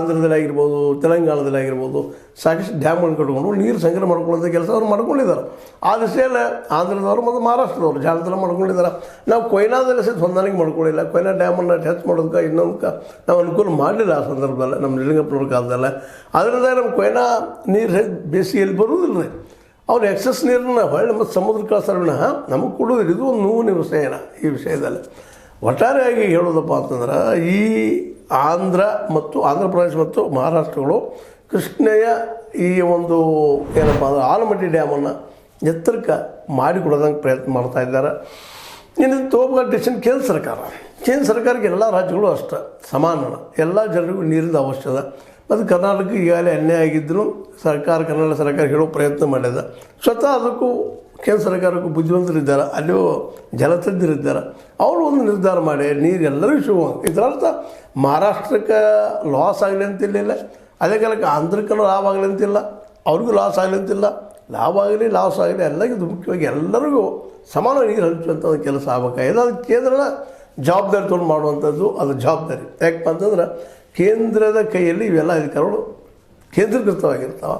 ಆಂಧ್ರದಲ್ಲಿ ಆಗಿರ್ಬೋದು, ತೆಲಂಗಾಣದಲ್ಲಿ ಆಗಿರ್ಬೋದು ಸಾಕಷ್ಟು ಡ್ಯಾಮ್ಗಳನ್ನು ಕಟ್ಕೊಂಡು ನೀರು ಸಂಗ್ರಹ ಮಾಡ್ಕೊಳ್ಳೋಂಥ ಕೆಲಸ ಅವ್ರು ಮಾಡ್ಕೊಂಡಿದ್ದಾರೆ. ಆ ದಿಸೆಯಲ್ಲಿ ಆಂಧ್ರದವರು ಮತ್ತು ಮಹಾರಾಷ್ಟ್ರದವರು ಜಾಲದಲ್ಲಿ ಮಾಡ್ಕೊಂಡಿದ್ದಾರೆ. ನಾವು ಕೊಯ್ನಾದಲ್ಲಿ ಸಹಿತ ಹೊಂದಾಣಿಕೆ ಮಾಡ್ಕೊಳ್ಳಿಲ್ಲ. ಕೊಯ್ನಾ ಡ್ಯಾಮನ್ನು ಟಚ್ ಮಾಡೋದಕ್ಕೆ ಇನ್ನೊಂದಕ್ಕೆ ನಾವು ಅನುಕೂಲ ಮಾಡಲಿಲ್ಲ ಆ ಸಂದರ್ಭದಲ್ಲಿ, ನಮ್ಮ ನಿಜಲಿಂಗಪ್ಪನವ್ರ ಕಾಲದಲ್ಲೇ. ಅದರಿಂದ ನಮ್ಮ ಕೊಯ್ನಾ ನೀರು ಸಹಿತ ಬೇಸಿಗೆಯಲ್ಲಿ ಬರುವುದಿಲ್ಲ ರೀ. ಅವ್ರು ಎಕ್ಸಸ್ ನೀರನ್ನು ಹೊಳ್ಳಿ ಮತ್ತು ಸಮುದ್ರ ಕಳಿಸ್ತಾರೆ ವಿನಃ ನಮಗೆ ಕೊಡೋದಿಲ್ಲ. ಇದು ಒಂದು ನೋವಿನ ವಿಷಯನ ಈ ವಿಷಯದಲ್ಲಿ. ಒಟ್ಟಾರೆಯಾಗಿ ಹೇಳೋದಪ್ಪ ಅಂತಂದ್ರೆ, ಈ ಆಂಧ್ರ ಪ್ರದೇಶ ಮತ್ತು ಮಹಾರಾಷ್ಟ್ರಗಳು ಕೃಷ್ಣೆಯ ಈ ಒಂದು ಏನಪ್ಪ ಅಂದ್ರೆ ಆಲಮಟ್ಟಿ ಡ್ಯಾಮನ್ನು ಎತ್ತರಕ್ಕೆ ಮಾಡಿಕೊಡೋದಂಗೆ ಪ್ರಯತ್ನ ಮಾಡ್ತಾ ಇದ್ದಾರೆ. ಇನ್ನು ತಗೋಬೇಕಾದ ಡಿಸಿಷನ್ ಕೇಂದ್ರ ಸರ್ಕಾರಕ್ಕೆ ಎಲ್ಲ ರಾಜ್ಯಗಳು ಅಷ್ಟೇ ಸಮಾನ. ಎಲ್ಲ ಜನರಿಗೂ ನೀರಿನ ಅವಶ್ಯಕತೆ. ಮತ್ತು ಕರ್ನಾಟಕಕ್ಕೆ ಈಗಾಗಲೇ ಅನ್ಯಾಯ ಆಗಿದ್ದರೂ ಕನ್ನಡ ಸರ್ಕಾರ ಹೇಳೋ ಪ್ರಯತ್ನ ಮಾಡಿದೆ. ಸ್ವತಃ ಅದಕ್ಕೂ ಕೇಂದ್ರ ಸರ್ಕಾರಕ್ಕೂ ಬುದ್ಧಿವಂತರಿದ್ದಾರೆ, ಅಲ್ಲೂ ಜಲತಜ್ಞರಿದ್ದಾರೆ. ಅವರು ಒಂದು ನಿರ್ಧಾರ ಮಾಡಿ ನೀರು ಎಲ್ಲರಿಗೂ ಸಿಗುವಂಗೆ. ಇದರರ್ಥ ಮಹಾರಾಷ್ಟ್ರಕ್ಕೆ ಲಾಸ್ ಆಗಲಿ ಅಂತಿಲ್ಲ, ಅದೇ ಕಾಲಕ್ಕೆ ಆಂಧ್ರಕ್ಕೂ ಲಾಭ ಆಗಲಿ ಅಂತಿಲ್ಲ, ಅವ್ರಿಗೂ ಲಾಸ್ ಆಗಲಿ ಅಂತಿಲ್ಲ. ಲಾಭ ಆಗಲಿ ಲಾಸ್ ಆಗಲಿ ಎಲ್ಲರಿಗೂ ಮುಖ್ಯವಾಗಿ ಎಲ್ಲರಿಗೂ ಸಮಾನ ನೀರು ಹಂಚುವಂಥ ಒಂದು ಕೆಲಸ ಆಗಬೇಕಾಗಿದೆ. ಅದು ಕೇಂದ್ರದ ಜವಾಬ್ದಾರಿ ತೊಗೊಂಡು ಮಾಡುವಂಥದ್ದು ಅದು ಜವಾಬ್ದಾರಿ. ಯಾಕಪ್ಪ ಅಂತಂದ್ರೆ ಕೇಂದ್ರದ ಕೈಯಲ್ಲಿ ಇವೆಲ್ಲ ಅಧಿಕಾರಗಳು ಕೇಂದ್ರೀಕೃತವಾಗಿರ್ತಾವೆ.